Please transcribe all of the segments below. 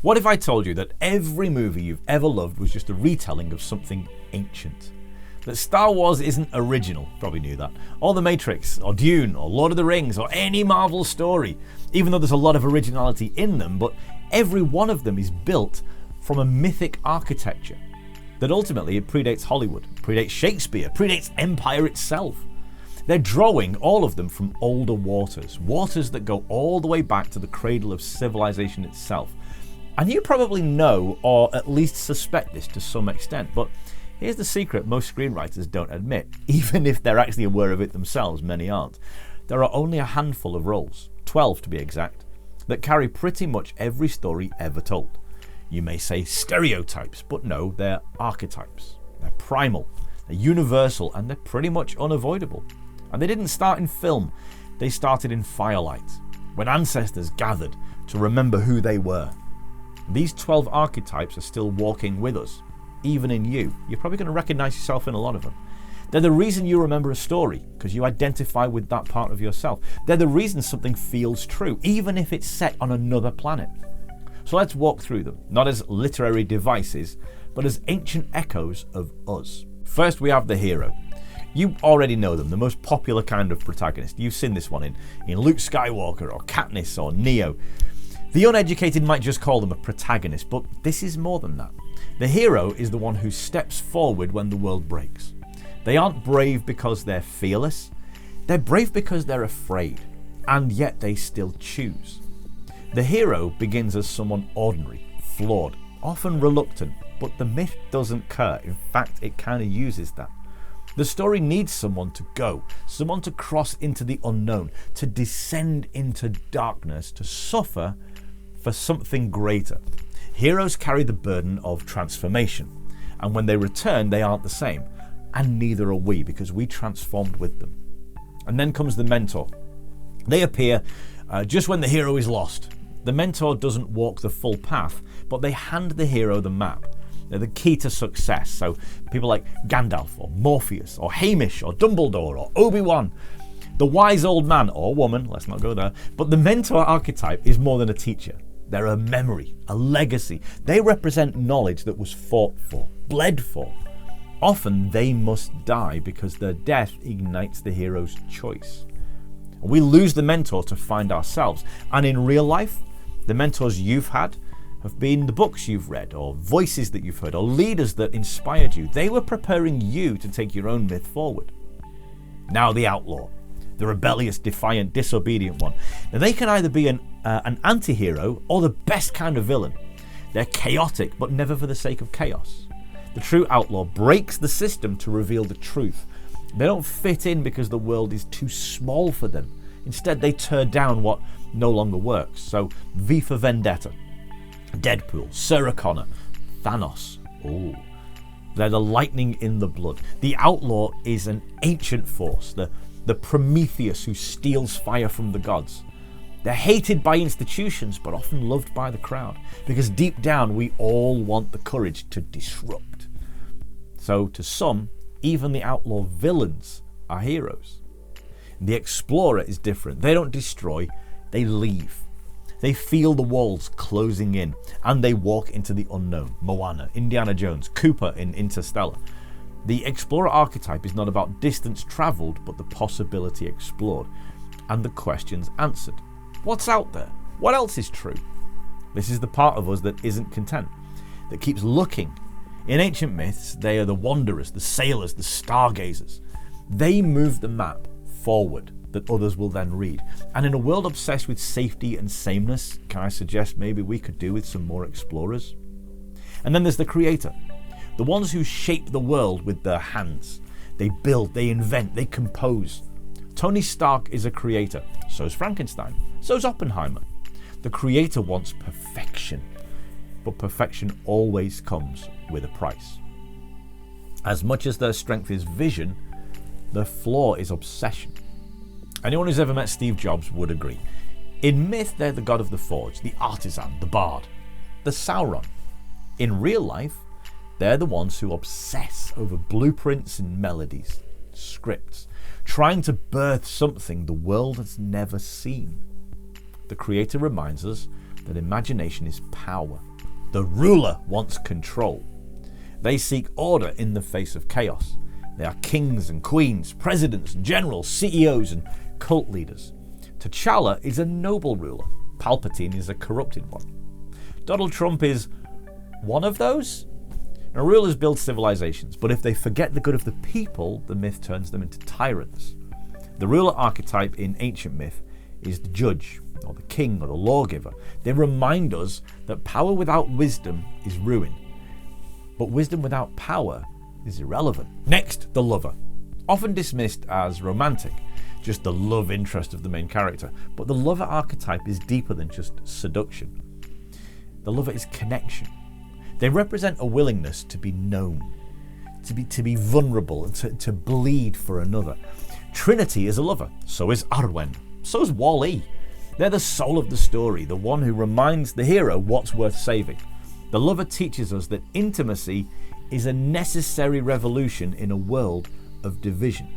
What if I told you that every movie you've ever loved was just a retelling of something ancient? That Star Wars isn't original, probably knew that, or The Matrix, or Dune, or Lord of the Rings, or any Marvel story, even though there's a lot of originality in them, but every one of them is built from a mythic architecture that ultimately it predates Hollywood, predates Shakespeare, predates empire itself. They're drawing all of them from older waters, waters that go all the way back to the cradle of civilization itself. And you probably know, or at least suspect this to some extent, but here's the secret most screenwriters don't admit, even if they're actually aware of it themselves. Many aren't. There are only a handful of roles, 12 to be exact, that carry pretty much every story ever told. You may say stereotypes, but no, they're archetypes. They're primal, they're universal, and they're pretty much unavoidable. And they didn't start in film, they started in firelight, when ancestors gathered to remember who they were. These 12 archetypes are still walking with us, even in you. You're probably going to recognize yourself in a lot of them. They're the reason you remember a story, because you identify with that part of yourself. They're the reason something feels true, even if it's set on another planet. So let's walk through them, not as literary devices, but as ancient echoes of us. First, we have the hero. You already know them, the most popular kind of protagonist. You've seen this one in Luke Skywalker or Katniss or Neo. The uneducated might just call them a protagonist, but this is more than that. The hero is the one who steps forward when the world breaks. They aren't brave because they're fearless. They're brave because they're afraid, and yet they still choose. The hero begins as someone ordinary, flawed, often reluctant, but the myth doesn't care. In fact, it kind of uses that. The story needs someone to go, someone to cross into the unknown, to descend into darkness, to suffer for something greater. Heroes carry the burden of transformation, and when they return, they aren't the same, and neither are we, because we transformed with them. And then comes the mentor. They appear just when the hero is lost. The mentor doesn't walk the full path, but they hand the hero the map. They're the key to success. So people like Gandalf or Morpheus or Hamish or Dumbledore or Obi-Wan. The wise old man or woman, let's not go there, but the mentor archetype is more than a teacher. They're a memory, a legacy. They represent knowledge that was fought for, bled for. Often they must die because their death ignites the hero's choice. We lose the mentor to find ourselves. And in real life, the mentors you've had have been the books you've read, or voices that you've heard, or leaders that inspired you. They were preparing you to take your own myth forward. Now the outlaw, the rebellious, defiant, disobedient one. Now they can either be an anti-hero or the best kind of villain. They're chaotic, but never for the sake of chaos. The true outlaw breaks the system to reveal the truth. They don't fit in because the world is too small for them. Instead, they tear down what no longer works. So, V for Vendetta, Deadpool, Sarah Connor, Thanos. Oh, they're the lightning in the blood. The outlaw is an ancient force, the Prometheus who steals fire from the gods. They're hated by institutions, but often loved by the crowd, because deep down we all want the courage to disrupt. So to some, even the outlaw villains are heroes. The explorer is different. They don't destroy, they leave. They feel the walls closing in, and they walk into the unknown. Moana, Indiana Jones, Cooper in Interstellar. The explorer archetype is not about distance travelled, but the possibility explored, and the questions answered. What's out there? What else is true? This is the part of us that isn't content, that keeps looking. In ancient myths, they are the wanderers, the sailors, the stargazers. They move the map forward that others will then read. And in a world obsessed with safety and sameness, can I suggest maybe we could do with some more explorers? And then there's the creator, the ones who shape the world with their hands. They build, they invent, they compose. Tony Stark is a creator, so is Frankenstein, so is Oppenheimer. The creator wants perfection, but perfection always comes with a price. As much as their strength is vision, their flaw is obsession. Anyone who's ever met Steve Jobs would agree. In myth, they're the god of the forge, the artisan, the bard, the Sauron. In real life, they're the ones who obsess over blueprints and melodies, scripts, trying to birth something the world has never seen. The creator reminds us that imagination is power. The ruler wants control. They seek order in the face of chaos. They are kings and queens, presidents and generals, CEOs and cult leaders. T'Challa is a noble ruler. Palpatine is a corrupted one. Donald Trump is one of those. Now, rulers build civilizations, but if they forget the good of the people, the myth turns them into tyrants. The ruler archetype in ancient myth is the judge, or the king, or the lawgiver. They remind us that power without wisdom is ruin, but wisdom without power is irrelevant. Next, the lover. Often dismissed as romantic, just the love interest of the main character. But the lover archetype is deeper than just seduction. The lover is connection. They represent a willingness to be known, to be vulnerable, and to bleed for another. Trinity is a lover. So is Arwen. So is Wall-E. They're the soul of the story, the one who reminds the hero what's worth saving. The lover teaches us that intimacy is a necessary revolution in a world of division.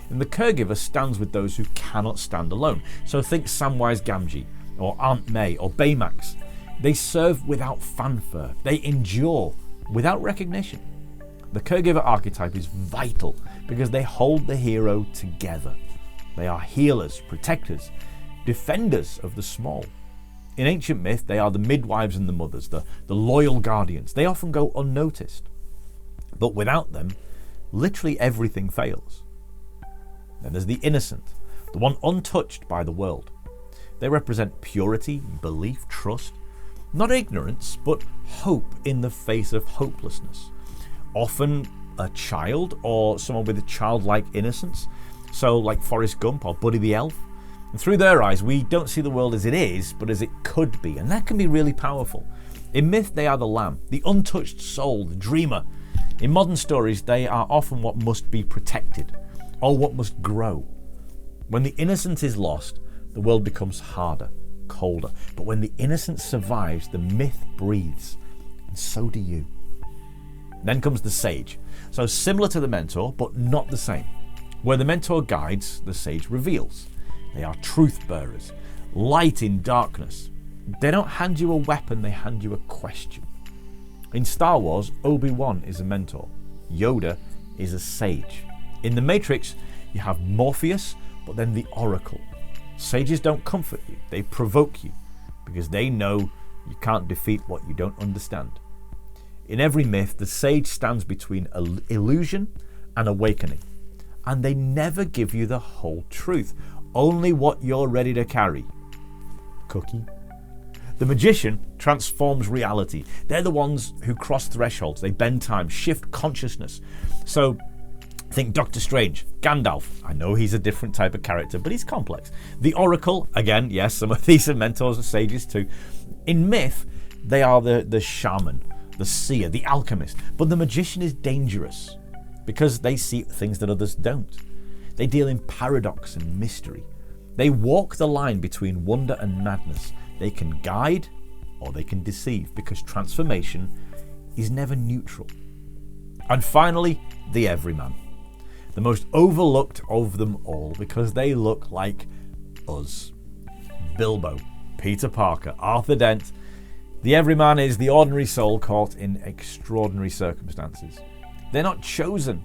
And the caregiver stands with those who cannot stand alone. So think Samwise Gamgee, or Aunt May, or Baymax. They serve without fanfare. They endure without recognition. The caregiver archetype is vital because they hold the hero together. They are healers, protectors, defenders of the small. In ancient myth, they are the midwives and the mothers, the loyal guardians. They often go unnoticed. But without them, literally everything fails. Then there's the innocent, the one untouched by the world. They represent purity, belief, trust. Not ignorance, but hope in the face of hopelessness. Often a child or someone with a childlike innocence. So like Forrest Gump or Buddy the Elf. And through their eyes, we don't see the world as it is, but as it could be. And that can be really powerful. In myth, they are the lamb, the untouched soul, the dreamer. In modern stories, they are often what must be protected, or what must grow. When the innocent is lost, the world becomes harder, colder. But when the innocent survives, the myth breathes. And so do you. Then comes the sage. So similar to the mentor, but not the same. Where the mentor guides, the sage reveals. They are truth bearers, light in darkness. They don't hand you a weapon, they hand you a question. In Star Wars, Obi-Wan is a mentor. Yoda is a sage. In The Matrix, you have Morpheus, but then the Oracle. Sages don't comfort you, they provoke you, because they know you can't defeat what you don't understand. In every myth, the sage stands between illusion and awakening. And they never give you the whole truth, only what you're ready to carry. Cookie. The magician transforms reality. They're the ones who cross thresholds. They bend time, shift consciousness. So think Doctor Strange, Gandalf. I know he's a different type of character, but he's complex. The Oracle, again, yes, some of these are mentors and sages too. In myth, they are the shaman, the seer, the alchemist. But the magician is dangerous because they see things that others don't. They deal in paradox and mystery. They walk the line between wonder and madness. They can guide or they can deceive because transformation is never neutral. And finally, the Everyman. The most overlooked of them all because they look like us. Bilbo, Peter Parker, Arthur Dent. The Everyman is the ordinary soul caught in extraordinary circumstances. They're not chosen.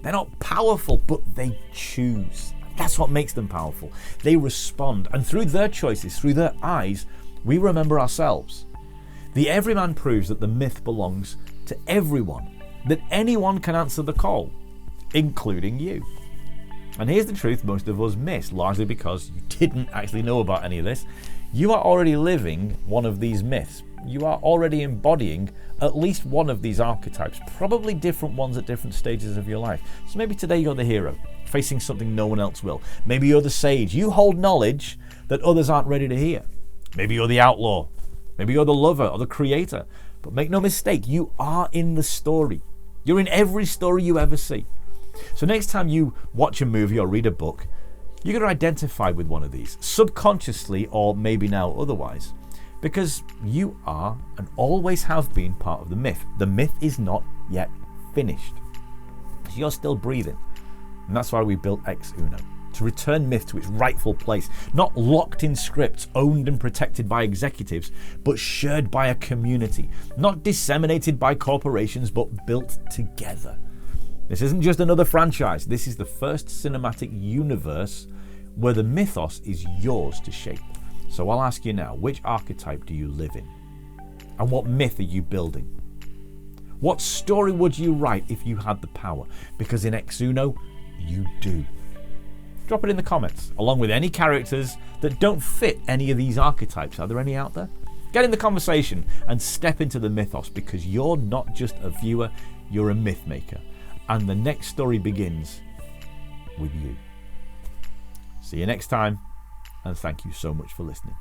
They're not powerful, but they choose. That's what makes them powerful. They respond, and through their choices, through their eyes, we remember ourselves. The Everyman proves that the myth belongs to everyone, that anyone can answer the call, including you. And here's the truth most of us miss, largely because you didn't actually know about any of this. You are already living one of these myths. You are already embodying at least one of these archetypes, probably different ones at different stages of your life. So maybe today you're the hero, facing something no one else will. Maybe you're the sage. You hold knowledge that others aren't ready to hear. Maybe you're the outlaw. Maybe you're the lover or the creator. But make no mistake, you are in the story. You're in every story you ever see. So next time you watch a movie or read a book, you're going to identify with one of these, subconsciously or maybe now otherwise, because you are and always have been part of the myth. The myth is not yet finished. You're still breathing. And that's why we built Ex Uno. to return myth to its rightful place, not locked in scripts, owned and protected by executives, but shared by a community, not disseminated by corporations, but built together. This isn't just another franchise, this is the first cinematic universe where the mythos is yours to shape. So I'll ask you now, which archetype do you live in? And what myth are you building? What story would you write if you had the power? Because in Exuno, you do. Drop it in the comments, along with any characters that don't fit any of these archetypes. Are there any out there? Get in the conversation and step into the mythos, because you're not just a viewer, you're a myth maker. And the next story begins with you. See you next time, and thank you so much for listening.